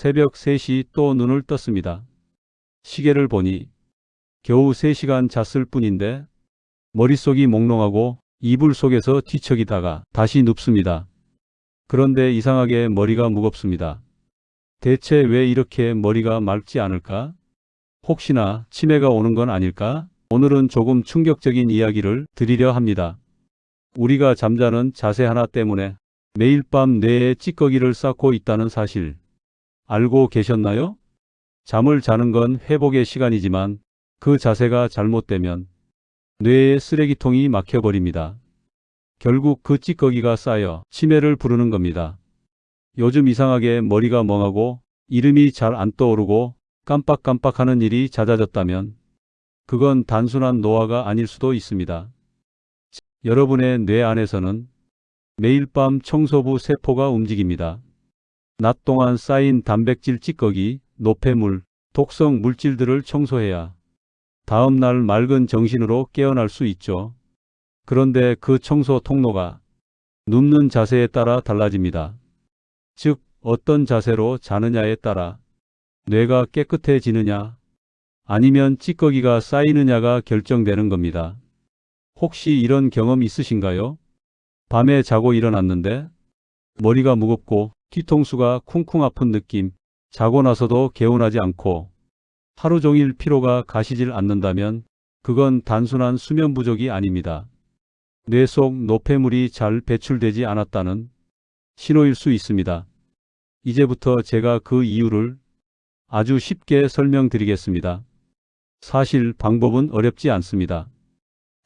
새벽 3시 또 눈을 떴습니다. 시계를 보니 겨우 3시간 잤을 뿐인데 머릿속이 몽롱하고 이불 속에서 뒤척이다가 다시 눕습니다. 그런데 이상하게 머리가 무겁습니다. 대체 왜 이렇게 머리가 맑지 않을까? 혹시나 치매가 오는 건 아닐까? 오늘은 조금 충격적인 이야기를 드리려 합니다. 우리가 잠자는 자세 하나 때문에 매일 밤 뇌에 찌꺼기를 쌓고 있다는 사실 알고 계셨나요? 잠을 자는 건 회복의 시간이지만 그 자세가 잘못되면 뇌의 쓰레기통이 막혀버립니다. 결국 그 찌꺼기가 쌓여 치매를 부르는 겁니다. 요즘 이상하게 머리가 멍하고 이름이 잘 안 떠오르고 깜빡깜빡하는 일이 잦아졌다면 그건 단순한 노화가 아닐 수도 있습니다. 여러분의 뇌 안에서는 매일 밤 청소부 세포가 움직입니다. 낮 동안 쌓인 단백질 찌꺼기, 노폐물, 독성 물질들을 청소해야 다음 날 맑은 정신으로 깨어날 수 있죠. 그런데 그 청소 통로가 눕는 자세에 따라 달라집니다. 즉, 어떤 자세로 자느냐에 따라 뇌가 깨끗해지느냐 아니면 찌꺼기가 쌓이느냐가 결정되는 겁니다. 혹시 이런 경험 있으신가요? 밤에 자고 일어났는데 머리가 무겁고 뒤통수가 쿵쿵 아픈 느낌, 자고 나서도 개운하지 않고 하루 종일 피로가 가시질 않는다면 그건 단순한 수면 부족이 아닙니다. 뇌 속 노폐물이 잘 배출되지 않았다는 신호일 수 있습니다. 이제부터 제가 그 이유를 아주 쉽게 설명드리겠습니다. 사실 방법은 어렵지 않습니다.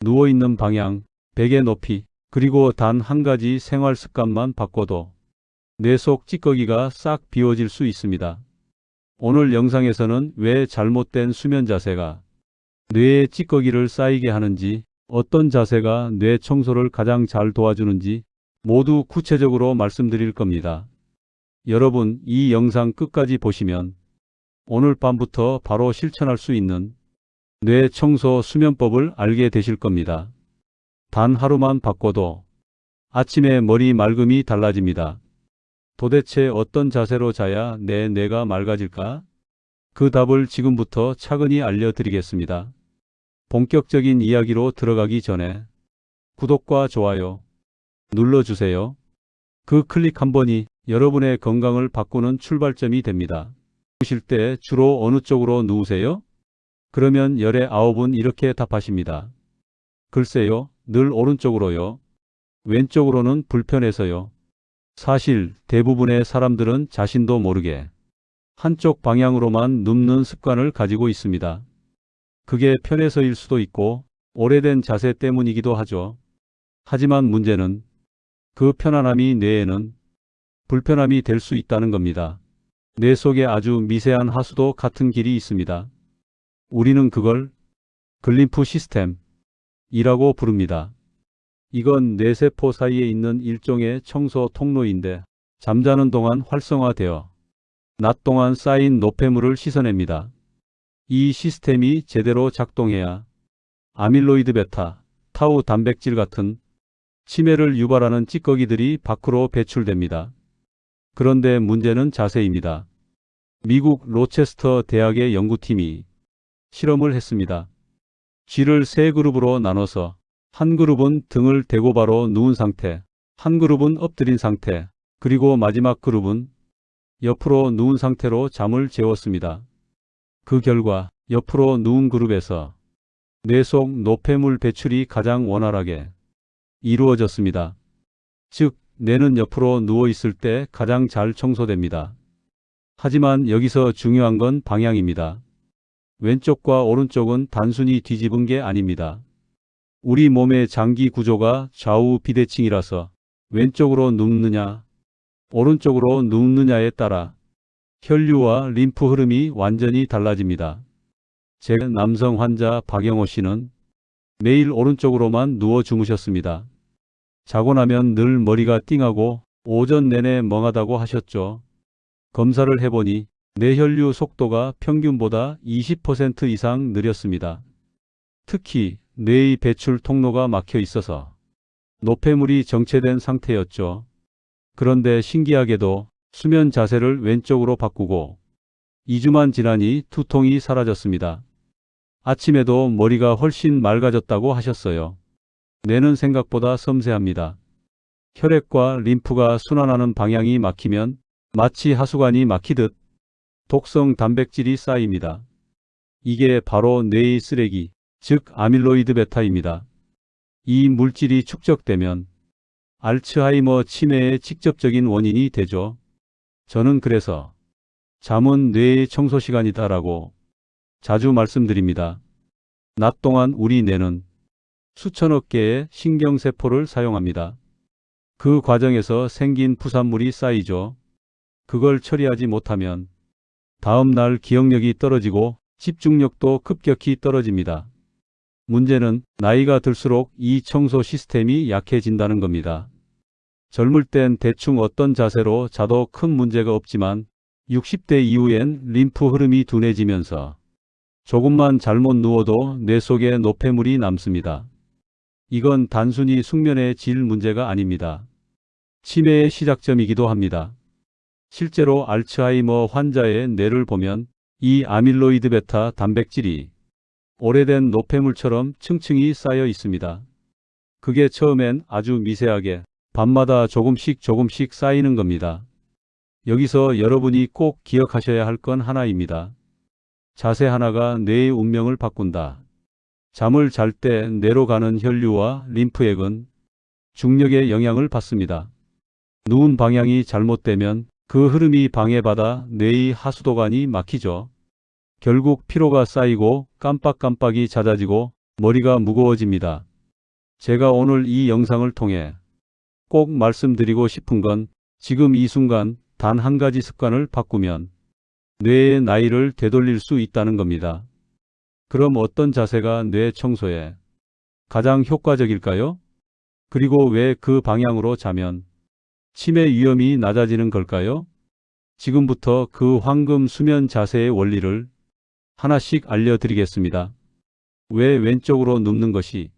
누워있는 방향, 베개 높이, 그리고 단 한 가지 생활 습관만 바꿔도 뇌 속 찌꺼기가 싹 비워질 수 있습니다. 오늘 영상에서는 왜 잘못된 수면 자세가 뇌에 찌꺼기를 쌓이게 하는지, 어떤 자세가 뇌 청소를 가장 잘 도와주는지 모두 구체적으로 말씀드릴 겁니다. 여러분, 이 영상 끝까지 보시면 오늘 밤부터 바로 실천할 수 있는 뇌 청소 수면법을 알게 되실 겁니다. 단 하루만 바꿔도 아침에 머리 맑음이 달라집니다. 도대체 어떤 자세로 자야 내 뇌가 맑아질까? 그 답을 지금부터 차근히 알려드리겠습니다. 본격적인 이야기로 들어가기 전에 구독과 좋아요 눌러주세요. 그 클릭 한 번이 여러분의 건강을 바꾸는 출발점이 됩니다. 누우실 때 주로 어느 쪽으로 누우세요? 그러면 열의 9은 이렇게 답하십니다. 글쎄요, 늘 오른쪽으로요. 왼쪽으로는 불편해서요. 사실 대부분의 사람들은 자신도 모르게 한쪽 방향으로만 눕는 습관을 가지고 있습니다. 그게 편해서일 수도 있고 오래된 자세 때문이기도 하죠. 하지만 문제는 그 편안함이 뇌에는 불편함이 될 수 있다는 겁니다. 뇌 속에 아주 미세한 하수도 같은 길이 있습니다. 우리는 그걸 글림프 시스템이라고 부릅니다. 이건 뇌세포 사이에 있는 일종의 청소 통로인데 잠자는 동안 활성화되어 낮 동안 쌓인 노폐물을 씻어냅니다. 이 시스템이 제대로 작동해야 아밀로이드 베타, 타우 단백질 같은 치매를 유발하는 찌꺼기들이 밖으로 배출됩니다. 그런데 문제는 자세입니다. 미국 로체스터 대학의 연구팀이 실험을 했습니다. 쥐를 3그룹으로 나눠서 한 그룹은 등을 대고 바로 누운 상태, 한 그룹은 엎드린 상태, 그리고 마지막 그룹은 옆으로 누운 상태로 잠을 재웠습니다. 그 결과 옆으로 누운 그룹에서 뇌 속 노폐물 배출이 가장 원활하게 이루어졌습니다. 즉, 뇌는 옆으로 누워 있을 때 가장 잘 청소됩니다. 하지만 여기서 중요한 건 방향입니다. 왼쪽과 오른쪽은 단순히 뒤집은 게 아닙니다. 우리 몸의 장기 구조가 좌우 비대칭이라서 왼쪽으로 눕느냐, 오른쪽으로 눕느냐에 따라 혈류와 림프 흐름이 완전히 달라집니다. 제 남성 환자 박영호 씨는 매일 오른쪽으로만 누워 주무셨습니다. 자고 나면 늘 머리가 띵하고 오전 내내 멍하다고 하셨죠. 검사를 해보니 뇌혈류 속도가 평균보다 20% 이상 느렸습니다. 특히 뇌의 배출 통로가 막혀 있어서 노폐물이 정체된 상태였죠. 그런데 신기하게도 수면 자세를 왼쪽으로 바꾸고 2주만 지나니 두통이 사라졌습니다. 아침에도 머리가 훨씬 맑아졌다고 하셨어요. 뇌는 생각보다 섬세합니다. 혈액과 림프가 순환하는 방향이 막히면 마치 하수관이 막히듯 독성 단백질이 쌓입니다. 이게 바로 뇌의 쓰레기, 즉 아밀로이드 베타입니다. 이 물질이 축적되면 알츠하이머 치매의 직접적인 원인이 되죠. 저는 그래서 잠은 뇌의 청소 시간이다라고 자주 말씀드립니다. 낮 동안 우리 뇌는 수천억 개의 신경세포를 사용합니다. 그 과정에서 생긴 부산물이 쌓이죠. 그걸 처리하지 못하면 다음 날 기억력이 떨어지고 집중력도 급격히 떨어집니다. 문제는 나이가 들수록 이 청소 시스템이 약해진다는 겁니다. 젊을 땐 대충 어떤 자세로 자도 큰 문제가 없지만 60대 이후엔 림프 흐름이 둔해지면서 조금만 잘못 누워도 뇌 속에 노폐물이 남습니다. 이건 단순히 숙면의 질 문제가 아닙니다. 치매의 시작점이기도 합니다. 실제로 알츠하이머 환자의 뇌를 보면 이 아밀로이드 베타 단백질이 오래된 노폐물처럼 층층이 쌓여 있습니다. 그게 처음엔 아주 미세하게 밤마다 조금씩 쌓이는 겁니다. 여기서 여러분이 꼭 기억하셔야 할 건 하나입니다. 자세 하나가 뇌의 운명을 바꾼다. 잠을 잘 때 뇌로 가는 혈류와 림프액은 중력의 영향을 받습니다. 누운 방향이 잘못되면 그 흐름이 방해받아 뇌의 하수도관이 막히죠. 결국 피로가 쌓이고 깜빡깜빡이 잦아지고 머리가 무거워집니다. 제가 오늘 이 영상을 통해 꼭 말씀드리고 싶은 건 지금 이 순간 단 한 가지 습관을 바꾸면 뇌의 나이를 되돌릴 수 있다는 겁니다. 그럼 어떤 자세가 뇌 청소에 가장 효과적일까요? 그리고 왜 그 방향으로 자면 치매 위험이 낮아지는 걸까요? 지금부터 그 황금 수면 자세의 원리를 하나씩 알려드리겠습니다. 왜 왼쪽으로 눕는 것이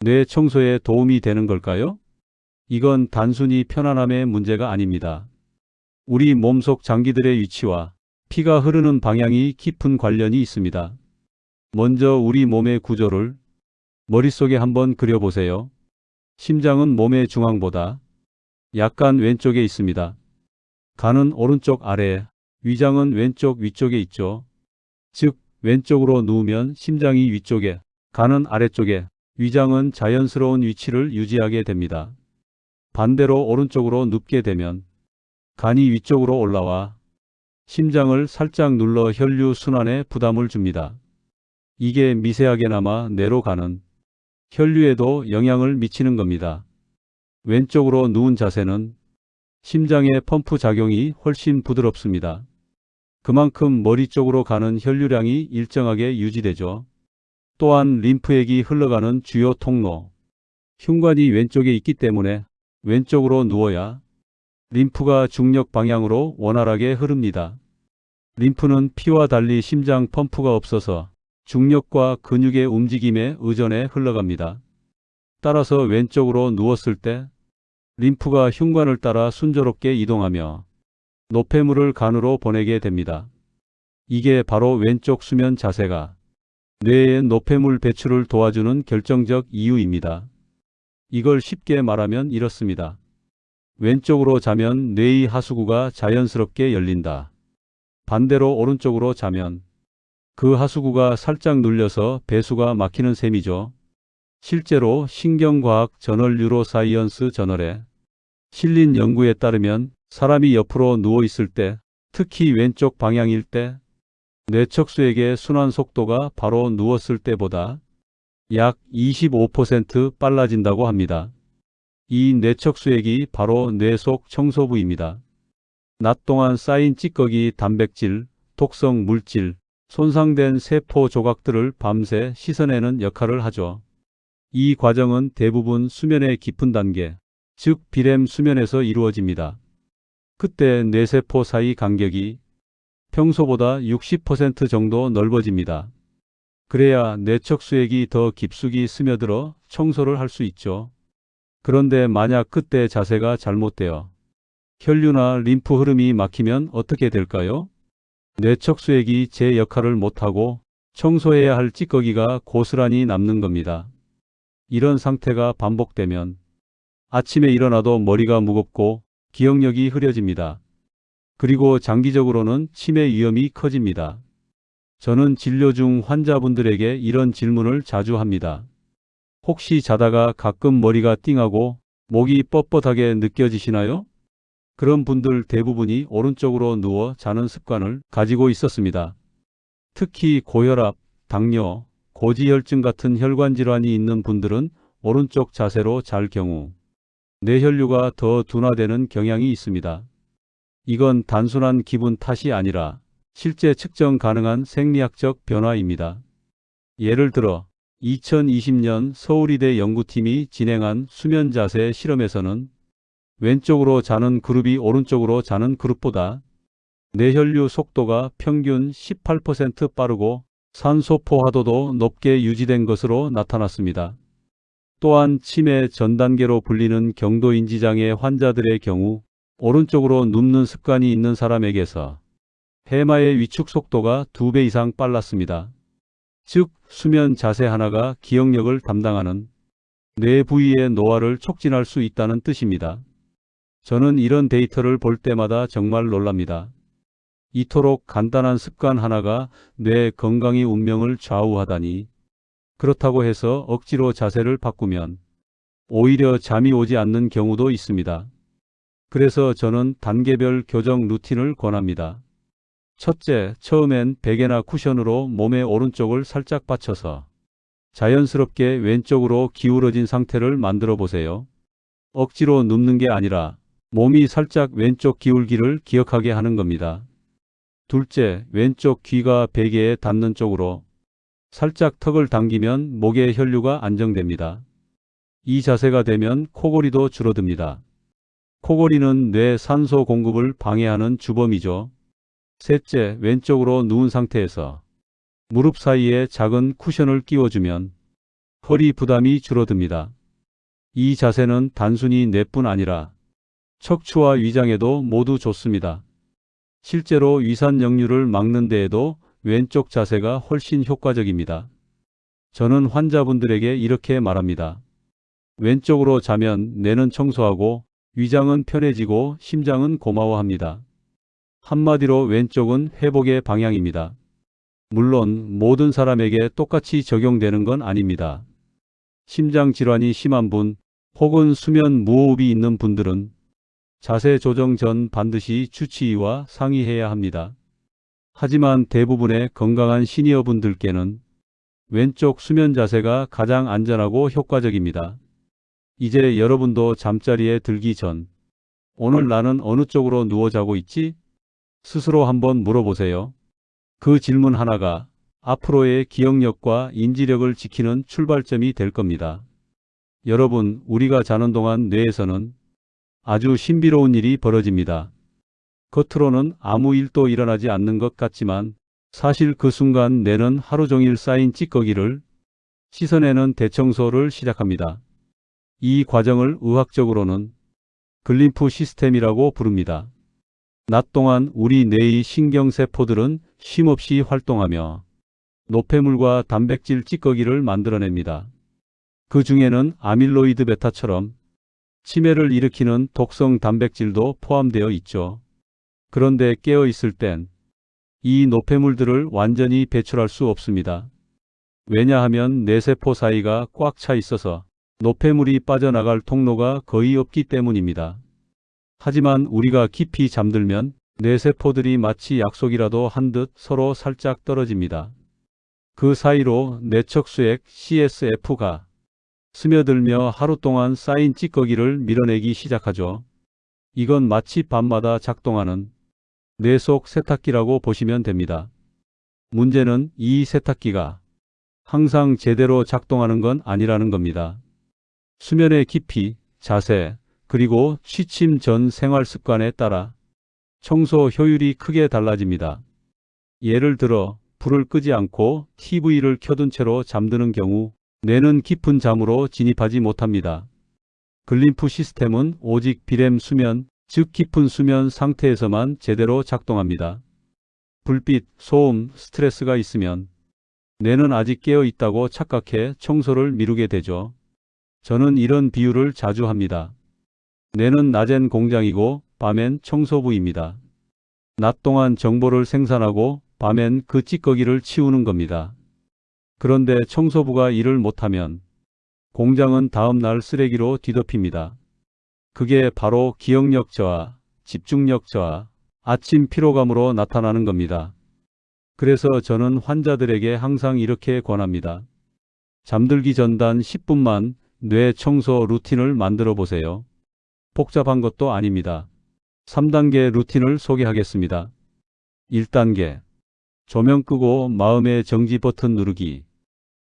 뇌 청소에 도움이 되는 걸까요? 이건 단순히 편안함의 문제가 아닙니다. 우리 몸속 장기들의 위치와 피가 흐르는 방향이 깊은 관련이 있습니다. 먼저 우리 몸의 구조를 머릿속에 한번 그려보세요. 심장은 몸의 중앙보다 약간 왼쪽에 있습니다. 간은 오른쪽 아래, 위장은 왼쪽 위쪽에 있죠. 즉, 왼쪽으로 누우면 심장이 위쪽에, 간은 아래쪽에, 위장은 자연스러운 위치를 유지하게 됩니다. 반대로 오른쪽으로 눕게 되면 간이 위쪽으로 올라와 심장을 살짝 눌러 혈류 순환에 부담을 줍니다. 이게 미세하게나마 뇌로 가는 혈류에도 영향을 미치는 겁니다. 왼쪽으로 누운 자세는 심장의 펌프 작용이 훨씬 부드럽습니다. 그만큼 머리 쪽으로 가는 혈류량이 일정하게 유지되죠. 또한 림프액이 흘러가는 주요 통로, 흉관이 왼쪽에 있기 때문에 왼쪽으로 누워야 림프가 중력 방향으로 원활하게 흐릅니다. 림프는 피와 달리 심장 펌프가 없어서 중력과 근육의 움직임에 의존해 흘러갑니다. 따라서 왼쪽으로 누웠을 때 림프가 흉관을 따라 순조롭게 이동하며 노폐물을 간으로 보내게 됩니다. 이게 바로 왼쪽 수면 자세가 뇌의 노폐물 배출을 도와주는 결정적 이유입니다. 이걸 쉽게 말하면 이렇습니다. 왼쪽으로 자면 뇌의 하수구가 자연스럽게 열린다. 반대로 오른쪽으로 자면 그 하수구가 살짝 눌려서 배수가 막히는 셈이죠. 실제로 신경과학 저널 뉴로사이언스 저널에 실린 연구에 따르면 사람이 옆으로 누워 있을 때, 특히 왼쪽 방향일 때 뇌척수액의 순환 속도가 바로 누웠을 때보다 약 25% 빨라진다고 합니다. 이 뇌척수액이 바로 뇌 속 청소부입니다. 낮 동안 쌓인 찌꺼기, 단백질, 독성 물질, 손상된 세포 조각들을 밤새 씻어내는 역할을 하죠. 이 과정은 대부분 수면의 깊은 단계, 즉 비렘 수면에서 이루어집니다. 그때 뇌세포 사이 간격이 평소보다 60% 정도 넓어집니다. 그래야 뇌척수액이 더 깊숙이 스며들어 청소를 할 수 있죠. 그런데 만약 그때 자세가 잘못되어 혈류나 림프 흐름이 막히면 어떻게 될까요? 뇌척수액이 제 역할을 못하고 청소해야 할 찌꺼기가 고스란히 남는 겁니다. 이런 상태가 반복되면 아침에 일어나도 머리가 무겁고 기억력이 흐려집니다. 그리고 장기적으로는 치매 위험이 커집니다. 저는 진료 중 환자분들에게 이런 질문을 자주 합니다. 혹시 자다가 가끔 머리가 띵하고 목이 뻣뻣하게 느껴지시나요? 그런 분들 대부분이 오른쪽으로 누워 자는 습관을 가지고 있었습니다. 특히 고혈압, 당뇨, 고지혈증 같은 혈관 질환이 있는 분들은 오른쪽 자세로 잘 경우 뇌혈류가 더 둔화되는 경향이 있습니다. 이건 단순한 기분 탓이 아니라 실제 측정 가능한 생리학적 변화입니다. 예를 들어 2020년 서울의대 연구팀이 진행한 수면 자세 실험에서는 왼쪽으로 자는 그룹이 오른쪽으로 자는 그룹보다 뇌혈류 속도가 평균 18% 빠르고 산소 포화도도 높게 유지된 것으로 나타났습니다. 또한 치매 전 단계로 불리는 경도인지장애 환자들의 경우 오른쪽으로 눕는 습관이 있는 사람에게서 해마의 위축 속도가 2배 이상 빨랐습니다. 즉, 수면 자세 하나가 기억력을 담당하는 뇌 부위의 노화를 촉진할 수 있다는 뜻입니다. 저는 이런 데이터를 볼 때마다 정말 놀랍니다. 이토록 간단한 습관 하나가 뇌 건강의 운명을 좌우하다니. 그렇다고 해서 억지로 자세를 바꾸면 오히려 잠이 오지 않는 경우도 있습니다. 그래서 저는 단계별 교정 루틴을 권합니다. 첫째, 처음엔 베개나 쿠션으로 몸의 오른쪽을 살짝 받쳐서 자연스럽게 왼쪽으로 기울어진 상태를 만들어 보세요. 억지로 눕는 게 아니라 몸이 살짝 왼쪽 기울기를 기억하게 하는 겁니다. 둘째, 왼쪽 귀가 베개에 닿는 쪽으로 살짝 턱을 당기면 목의 혈류가 안정됩니다. 이 자세가 되면 코골이도 줄어듭니다. 코골이는 뇌 산소 공급을 방해하는 주범이죠. 셋째, 왼쪽으로 누운 상태에서 무릎 사이에 작은 쿠션을 끼워주면 허리 부담이 줄어듭니다. 이 자세는 단순히 뇌뿐 아니라 척추와 위장에도 모두 좋습니다. 실제로 위산 역류를 막는 데에도 왼쪽 자세가 훨씬 효과적입니다. 저는 환자분들에게 이렇게 말합니다. 왼쪽으로 자면 뇌는 청소하고 위장은 편해지고 심장은 고마워합니다. 한마디로 왼쪽은 회복의 방향입니다. 물론 모든 사람에게 똑같이 적용되는 건 아닙니다. 심장 질환이 심한 분 혹은 수면 무호흡이 있는 분들은 자세 조정 전 반드시 주치의와 상의해야 합니다. 하지만 대부분의 건강한 시니어분들께는 왼쪽 수면 자세가 가장 안전하고 효과적입니다. 이제 여러분도 잠자리에 들기 전 오늘 나는 어느 쪽으로 누워 자고 있지? 스스로 한번 물어보세요. 그 질문 하나가 앞으로의 기억력과 인지력을 지키는 출발점이 될 겁니다. 여러분, 우리가 자는 동안 뇌에서는 아주 신비로운 일이 벌어집니다. 겉으로는 아무 일도 일어나지 않는 것 같지만 사실 그 순간 뇌는 하루 종일 쌓인 찌꺼기를 씻어내는 대청소를 시작합니다. 이 과정을 의학적으로는 글림프 시스템이라고 부릅니다. 낮 동안 우리 뇌의 신경세포들은 쉼없이 활동하며 노폐물과 단백질 찌꺼기를 만들어냅니다. 그 중에는 아밀로이드 베타처럼 치매를 일으키는 독성 단백질도 포함되어 있죠. 그런데 깨어 있을 땐 이 노폐물들을 완전히 배출할 수 없습니다. 왜냐하면 뇌세포 사이가 꽉 차 있어서 노폐물이 빠져나갈 통로가 거의 없기 때문입니다. 하지만 우리가 깊이 잠들면 뇌세포들이 마치 약속이라도 한 듯 서로 살짝 떨어집니다. 그 사이로 뇌척수액 CSF가 스며들며 하루 동안 쌓인 찌꺼기를 밀어내기 시작하죠. 이건 마치 밤마다 작동하는 뇌 속 세탁기라고 보시면 됩니다. 문제는 이 세탁기가 항상 제대로 작동하는 건 아니라는 겁니다. 수면의 깊이, 자세, 그리고 취침 전 생활 습관에 따라 청소 효율이 크게 달라집니다. 예를 들어 불을 끄지 않고 TV를 켜둔 채로 잠드는 경우 뇌는 깊은 잠으로 진입하지 못합니다. 글림프 시스템은 오직 비렘 수면, 즉 깊은 수면 상태에서만 제대로 작동합니다. 불빛, 소음, 스트레스가 있으면 뇌는 아직 깨어 있다고 착각해 청소를 미루게 되죠. 저는 이런 비유를 자주 합니다. 뇌는 낮엔 공장이고 밤엔 청소부입니다. 낮 동안 정보를 생산하고 밤엔 그 찌꺼기를 치우는 겁니다. 그런데 청소부가 일을 못하면 공장은 다음날 쓰레기로 뒤덮입니다. 그게 바로 기억력 저하, 집중력 저하, 아침 피로감으로 나타나는 겁니다. 그래서 저는 환자들에게 항상 이렇게 권합니다. 잠들기 전 단 10분만 뇌 청소 루틴을 만들어 보세요. 복잡한 것도 아닙니다. 3단계 루틴을 소개하겠습니다. 1단계. 조명 끄고 마음의 정지 버튼 누르기.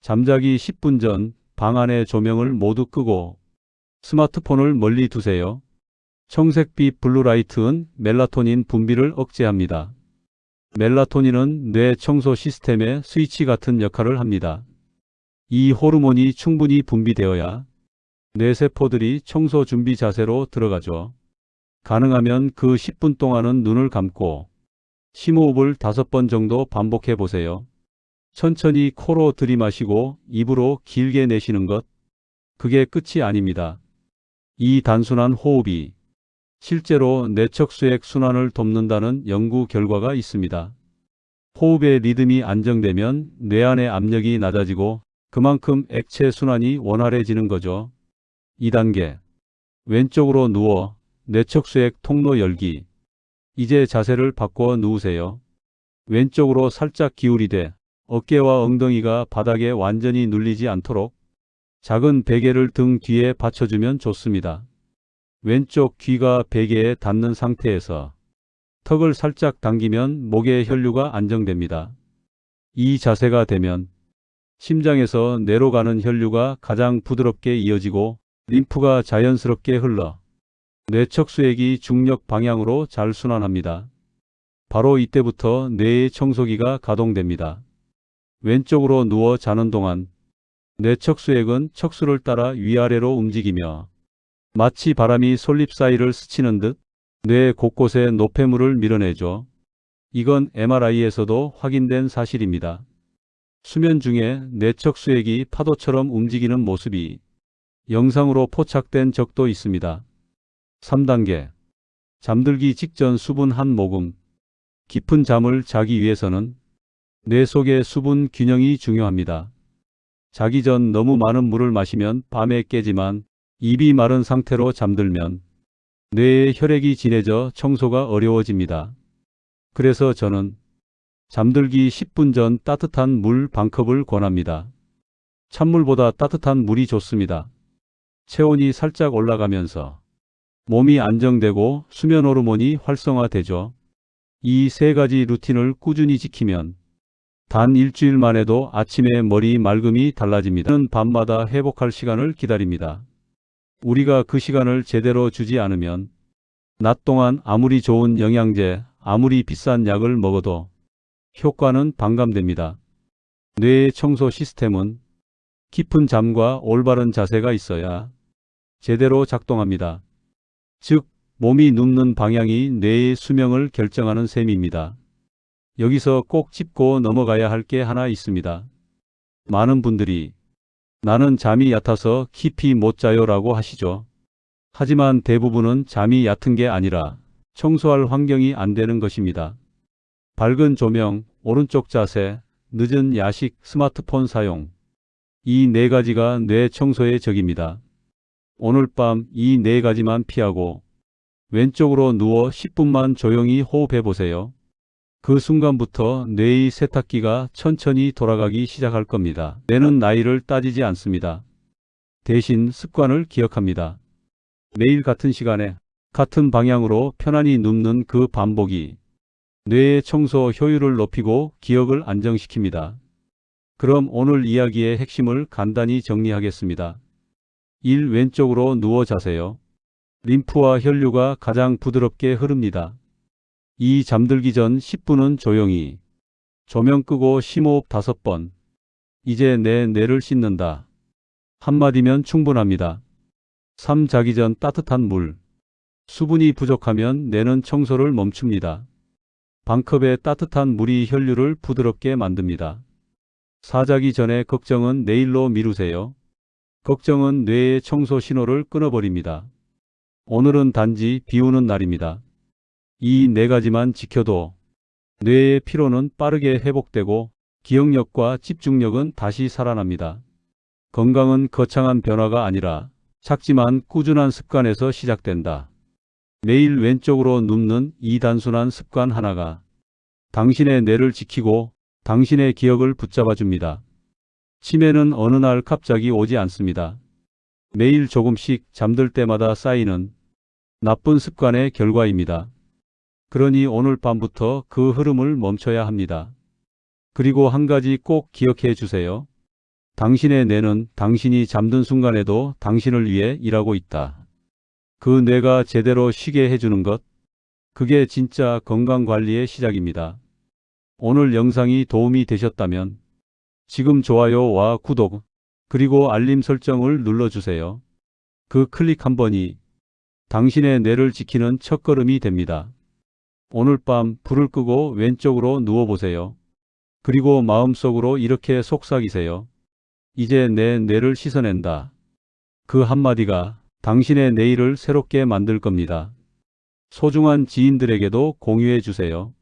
잠자기 10분 전 방 안의 조명을 모두 끄고 스마트폰을 멀리 두세요. 청색빛 블루라이트는 멜라토닌 분비를 억제합니다. 멜라토닌은 뇌 청소 시스템의 스위치 같은 역할을 합니다. 이 호르몬이 충분히 분비되어야 뇌세포들이 청소 준비 자세로 들어가죠. 가능하면 그 10분 동안은 눈을 감고 심호흡을 5번 정도 반복해 보세요. 천천히 코로 들이마시고 입으로 길게 내쉬는 것, 그게 끝이 아닙니다. 이 단순한 호흡이 실제로 뇌척수액 순환을 돕는다는 연구 결과가 있습니다. 호흡의 리듬이 안정되면 뇌 안의 압력이 낮아지고 그만큼 액체 순환이 원활해지는 거죠. 2단계. 왼쪽으로 누워 뇌척수액 통로 열기. 이제 자세를 바꿔 누우세요. 왼쪽으로 살짝 기울이되 어깨와 엉덩이가 바닥에 완전히 눌리지 않도록 작은 베개를 등 뒤에 받쳐주면 좋습니다. 왼쪽 귀가 베개에 닿는 상태에서 턱을 살짝 당기면 목의 혈류가 안정됩니다. 이 자세가 되면 심장에서 뇌로 가는 혈류가 가장 부드럽게 이어지고 림프가 자연스럽게 흘러 뇌척수액이 중력 방향으로 잘 순환합니다. 바로 이때부터 뇌의 청소기가 가동됩니다. 왼쪽으로 누워 자는 동안 뇌척수액은 척수를 따라 위아래로 움직이며 마치 바람이 솔잎 사이를 스치는 듯 뇌 곳곳에 노폐물을 밀어내죠. 이건 MRI에서도 확인된 사실입니다. 수면 중에 뇌척수액이 파도처럼 움직이는 모습이 영상으로 포착된 적도 있습니다. 3단계. 잠들기 직전 수분 한 모금. 깊은 잠을 자기 위해서는 뇌 속의 수분 균형이 중요합니다. 자기 전 너무 많은 물을 마시면 밤에 깨지만 입이 마른 상태로 잠들면 뇌의 혈액이 진해져 청소가 어려워집니다. 그래서 저는 잠들기 10분 전 따뜻한 물 반컵을 권합니다. 찬물보다 따뜻한 물이 좋습니다. 체온이 살짝 올라가면서 몸이 안정되고 수면 호르몬이 활성화되죠. 이 세 가지 루틴을 꾸준히 지키면 단 일주일만 해도 아침에 머리 맑음이 달라집니다. 저는 밤마다 회복할 시간을 기다립니다. 우리가 그 시간을 제대로 주지 않으면 낮 동안 아무리 좋은 영양제, 아무리 비싼 약을 먹어도 효과는 반감됩니다. 뇌의 청소 시스템은 깊은 잠과 올바른 자세가 있어야 제대로 작동합니다. 즉, 몸이 눕는 방향이 뇌의 수명을 결정하는 셈입니다. 여기서 꼭 짚고 넘어가야 할 게 하나 있습니다. 많은 분들이 나는 잠이 얕아서 깊이 못 자요 라고 하시죠. 하지만 대부분은 잠이 얕은 게 아니라 청소할 환경이 안 되는 것입니다. 밝은 조명, 오른쪽 자세, 늦은 야식, 스마트폰 사용. 이 네 가지가 뇌 청소의 적입니다. 오늘 밤 이 네 가지만 피하고 왼쪽으로 누워 10분만 조용히 호흡해 보세요. 그 순간부터 뇌의 세탁기가 천천히 돌아가기 시작할 겁니다. 뇌는 나이를 따지지 않습니다. 대신 습관을 기억합니다. 매일 같은 시간에 같은 방향으로 편안히 눕는 그 반복이 뇌의 청소 효율을 높이고 기억을 안정시킵니다. 그럼 오늘 이야기의 핵심을 간단히 정리하겠습니다. 1. 왼쪽으로 누워 자세요. 림프와 혈류가 가장 부드럽게 흐릅니다. 2. 잠들기 전 10분은 조용히. 조명 끄고 심호흡 5번. 이제 내 뇌를 씻는다. 한마디면 충분합니다. 3. 자기 전 따뜻한 물. 수분이 부족하면 뇌는 청소를 멈춥니다. 반컵의 따뜻한 물이 혈류를 부드럽게 만듭니다. 사자기 전에 걱정은 내일로 미루세요. 걱정은 뇌의 청소 신호를 끊어버립니다. 오늘은 단지 비우는 날입니다. 이 네 가지만 지켜도 뇌의 피로는 빠르게 회복되고 기억력과 집중력은 다시 살아납니다. 건강은 거창한 변화가 아니라 작지만 꾸준한 습관에서 시작된다. 매일 왼쪽으로 눕는 이 단순한 습관 하나가 당신의 뇌를 지키고 당신의 기억을 붙잡아 줍니다. 치매는 어느 날 갑자기 오지 않습니다. 매일 조금씩 잠들 때마다 쌓이는 나쁜 습관의 결과입니다. 그러니 오늘 밤부터 그 흐름을 멈춰야 합니다. 그리고 한 가지 꼭 기억해 주세요. 당신의 뇌는 당신이 잠든 순간에도 당신을 위해 일하고 있다. 그 뇌가 제대로 쉬게 해주는 것, 그게 진짜 건강관리의 시작입니다. 오늘 영상이 도움이 되셨다면 지금 좋아요와 구독, 그리고 알림 설정을 눌러주세요. 그 클릭 한 번이 당신의 뇌를 지키는 첫걸음이 됩니다. 오늘 밤 불을 끄고 왼쪽으로 누워보세요. 그리고 마음속으로 이렇게 속삭이세요. 이제 내 뇌를 씻어낸다. 그 한마디가 당신의 내일을 새롭게 만들 겁니다. 소중한 지인들에게도 공유해 주세요.